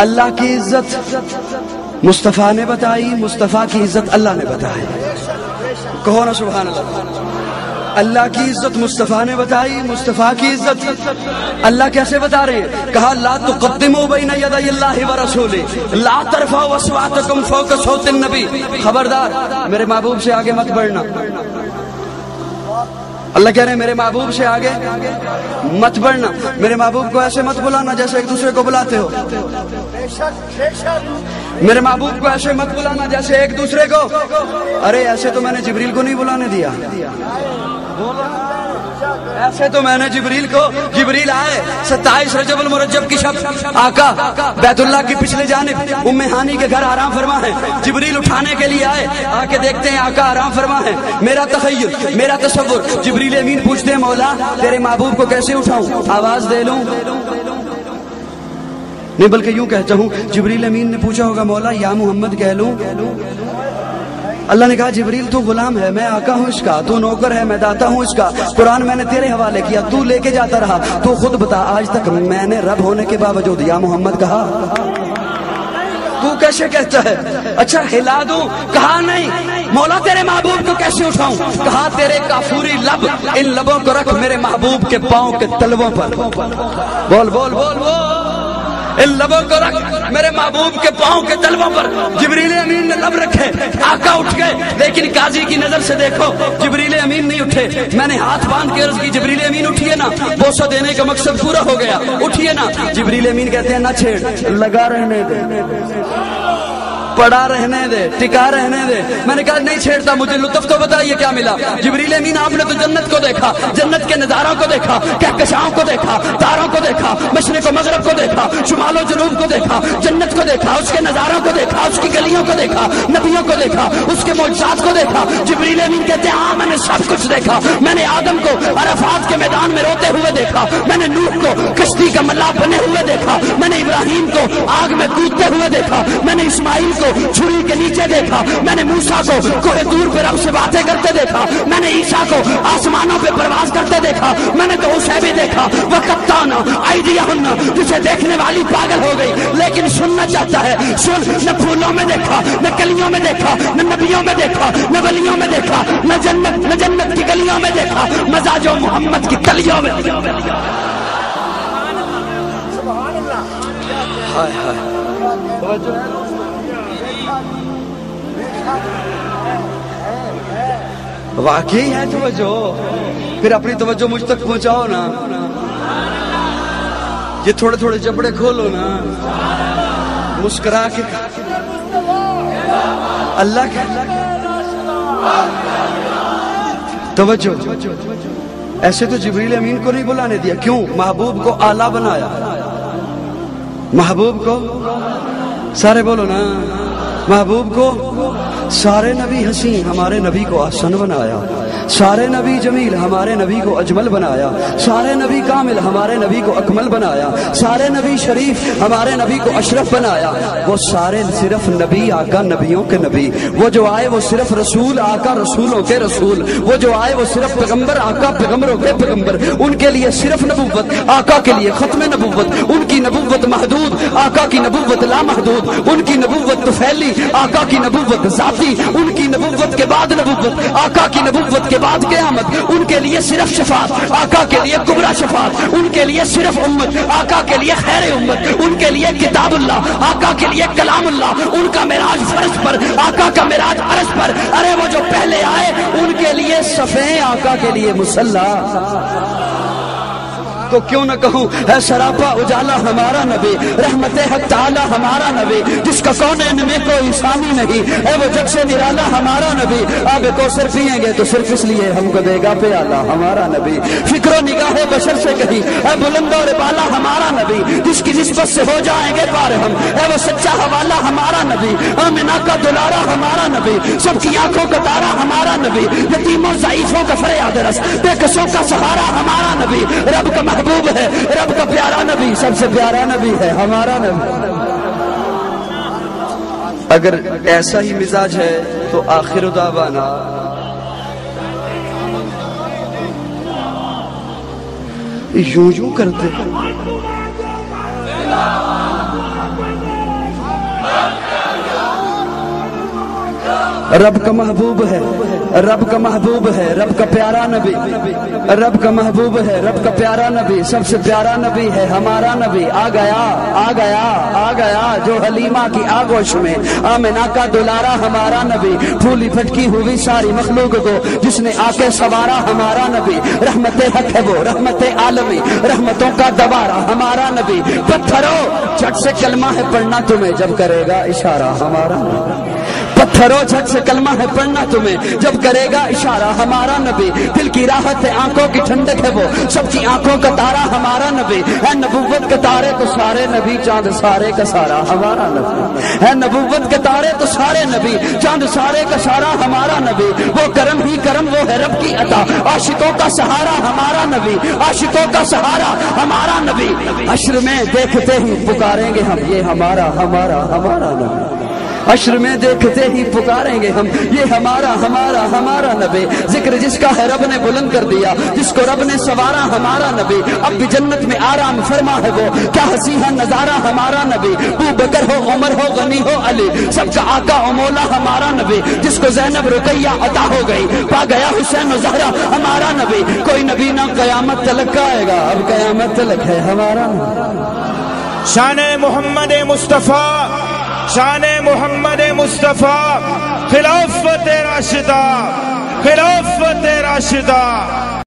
اللہ کی عزت مصطفیٰ نے بتائی، مصطفیٰ کی عزت اللہ نے بتائی. کہو نا سبحان اللہ. اللہ کی عزت مصطفیٰ نے بتائی، مصطفیٰ کی عزت اللہ کیسے بتا رہے ہیں؟ کہا لا تقدموا بین یدی اللہ ورسولہ لا ترفعوا اصواتکم فوق صوت النبی. خبردار میرے محبوب سے آگے مت بڑھنا. اللہ کہہ رہے ہیں میرے محبوب سے آگے مت بڑھنا. میرے محبوب کو ایسے مت بلانا جیسے ایک دوسرے کو بلاتے ہو. میرے محبوب کو ایسے مت بلانا جیسے ایک دوسرے کو. ارے ایسے تو میں نے جبریل کو نہیں بلانے دیا. ایسے تو میں نے جبریل کو، جبریل آئے 27 رجب المرجب کی شب، آقا بیت اللہ کی پچھلے جانب ام ہانی کے گھر آرام فرما ہے. جبریل اٹھانے کے لیے آئے، آ کے دیکھتے ہیں آقا آرام فرما ہے. میرا تخیل، میرا تصور، جبریل امین پوچھتے ہیں مولا تیرے محبوب کو کیسے اٹھاؤں؟ آواز دے لوں؟ نہیں بلکہ یوں کہتا ہوں جبریل امین نے پوچھا ہوگا مولا یا محمد کہہ لوں؟ اللہ نے کہا جبریل تو غلام ہے، میں آقا ہوں اس کا، تو نوکر ہے، میں داتا ہوں اس کا. قرآن میں نے تیرے حوالے کیا، تو لے کے جاتا رہا. تو خود بتا آج تک میں نے رب ہونے کے باوجود یا محمد کہا؟ تو کیسے کہتا ہے؟ اچھا ہلا دوں؟ کہا نہیں. مولا تیرے محبوب کو کیسے اٹھاؤں؟ کہا تیرے کافوری لب، ان لبوں کو رکھ میرے محبوب کے پاؤں کے تلووں پر. بول بول بول بول. ان لبوں کو رکھ میرے محبوب کے پاؤں کے تلووں پر. جبریل امین نے لب رکھے، آقا اٹھ گئے. لیکن قاضی کی نظر سے دیکھو جبریل امین نہیں اٹھے. میں نے ہاتھ باندھ کے عرض کی جبریل امین اٹھیے نا، بوسہ دینے کا مقصد پورا ہو گیا، اٹھیے نا. جبریل امین کہتے ہیں نہ چھیڑ، لگا رہنے دے، پڑا رہنے دے، ٹکا رہنے دے. میں نے کہا نہیں چھیڑتا، مجھے لطف تو بتائیے کیا ملا. جبریل امین آپ نے تو جنت کو دیکھا، جنت کے نظاروں کو دیکھا، کہکشاؤں کو دیکھا، تاروں کو دیکھا، مشرق و مغرب کو دیکھا، شمال و جنوب کو دیکھا، جنت کو دیکھا، اس کے نظاروں کو دیکھا، اس کی گلیوں کو دیکھا، نبیوں کو دیکھا، اس کے معجزات کو دیکھا. جبریل امین کہتے ہیں ہاں میں نے سب کچھ دیکھا. میں نے آدم کو عرفات کے میدان میں روتے ہوئے دیکھا، میں نے نوح کو کشتی کا ملاح بنے ہوئے دیکھا، میں نے ابراہیم کو آگ میں کودتے ہوئے دیکھا، میں نے اسماعیل کو چھری کے نیچے دیکھا، میں نے موسیٰ کو کوہ طور پہ رب سے باتیں کرتے دیکھا، میں نے عیسیٰ کو آسمانوں پہ پرواز کرتے دیکھا، میں نے تو اسے بھی دیکھا. وَقَطَّعْنَا أَيْدِيَهُنَّ، جسے دیکھنے والی پاگل ہو گئی لیکن سننا چاہتا ہے. سن، نہ پھولوں میں دیکھا، نہ کلیوں میں دیکھا، نہ نبیوں میں دیکھا، نہ ولیوں میں دیکھا، نہ جنت کی گلیوں میں دیکھا، مزاج و محمد کی کلیوں میں. ہائے ہائے. واقعی ہے توجہ. پھر اپنی توجہ مجھ تک پہنچاؤ نا. یہ تھوڑے تھوڑے جبڑے کھولو نا، مسکرا کے اللہ کے توجہ. ایسے تو جبریل امین کو نہیں بلانے دیا. کیوں؟ محبوب کو اعلیٰ بنایا. محبوب کو سارے بولو نا، محبوب کو سارے نبی حسین، ہمارے نبی کو احسن بنایا. سارے نبی جمیل، ہمارے نبی کو اجمل بنایا. سارے نبی کامل، ہمارے نبی کو اکمل بنایا. سارے نبی شریف، ہمارے نبی کو اشرف بنایا. وہ سارے صرف نبی، آقا نبیوں کے نبی. وہ جو آئے وہ صرف رسول، آقا رسولوں کے رسول. وہ جو آئے وہ صرف پیغمبر، آقا پیغمبروں کے پیغمبر. ان کے لیے صرف نبوت، آقا کے لیے ختم نبوت. ان کی نبوت محدود، آقا کی نبوت لامحدود. ان کی نبوت طفیلی، آقا کی نبوت ذاتی. ان کی نبوت کے بعد نبوت، آقا کی نبوت کے بعد قیامت. ان کے لیے صرف شفاعت، آقا کے لیے کبرا شفاعت. ان کے لیے صرف امت، آقا کے لیے خیر امت. ان کے لیے کتاب اللہ، آقا کے لیے کلام اللہ. ان کا معراج فرش پر، آقا کا معراج عرش پر. ارے وہ جو پہلے آئے ان کے لیے صفیں، آقا کے لیے مصلی. تو کیوں نہ کہوں ہے سراپا اجالا ہمارا نبی، رحمت حق تعالی ہمارا نبی، جس کا کونین میں کوئی ثانی نہیں ہے، وہ جگ سے نرالا ہمارا نبی. آب کوثر پیئیں گے تو صرف اس لیے ہم کو دے گا پیالہ ہمارا نبی. فکر و نگاہ بشر سے کہیں ہے بلند اور بالا ہمارا نبی، جس کی نسبت سے ہو جائیں گے پار ہم، ہے وہ سچا حوالہ ہمارا نبی. آمنہ کا دلارا ہمارا نبی، سب کی آنکھوں کا تارا ہمارا نبی، یتیموں ضعیفوں کا فریاد رس، بے کسوں کا سہارا ہمارا نبی. رب کا محبوب ہے، رب کا پیارا نبی، سب سے پیارا نبی ہے ہمارا نبی. اگر ایسا ہی مزاج ہے تو آخر دعوانا یوں کرتے رب کا محبوب ہے، رب کا محبوب ہے، رب کا پیارا نبی، رب کا محبوب ہے، رب کا پیارا نبی، سب سے پیارا نبی ہے ہمارا نبی۔ آ گیا آ گیا آ گیا جو حلیمہ کی آگوش میں، آمنہ کا دلارا ہمارا نبی، پھولی پھٹکی ہوئی ساری مخلوق کو جس نے آ کے سوارا ہمارا نبی۔ رحمت حق ہے وہ، رحمت عالمی، رحمتوں کا دوبارہ ہمارا نبی۔ پتھروں جھٹ سے کلمہ ہے پڑھنا تمہیں جب کرے گا اشارہ ہمارا نبی۔ پتھروں جھٹ سے کلمہ ہے پڑھنا تمہیں جب کرے گا اشارہ ہمارا نبی۔ دل کی راحت ہے آنکھوں کی ٹھنڈک ہے وہ، سب کی آنکھوں کا تارا ہمارا نبی۔ ہے نبوت کے تارے تو سارے نبی، چاند سارے کا سارا ہمارا نبی۔ ہے نبوت کے تارے تو سارے نبی، چاند سارے کا سارا ہمارا نبی۔ وہ کرم ہی کرم وہ ہے رب کی عطا، عاشقوں کا سہارا ہمارا نبی، عاشقوں کا سہارا ہمارا نبی۔ حشر میں دیکھتے ہی پکاریں گے ہم، یہ ہمارا ہمارا ہمارا نبی۔ حشر میں دیکھتے ہی پکاریں گے ہم، یہ ہمارا ہمارا ہمارا نبی۔ ذکر جس کا ہے رب نے بلند کر دیا، جس کو رب نے سوارا ہمارا نبی۔ اب بھی جنت میں آرام فرما ہے وہ، کیا حسین ہے نظارہ ہمارا نبی۔ ابو بکر ہو عمر ہو غنی ہو علی، سب کا آقا و مولا ہمارا نبی۔ جس کو زینب رقیہ عطا ہو گئی، پا گیا حسین و زہرا ہمارا نبی۔ کوئی نبی نہ قیامت تلک آئے گا، اب قیامت تلک ہے ہمارا نبی۔ شان محمد مصطفیٰ، شان محمد مصطفیٰ، خلافت راشدہ، خلافت راشدہ۔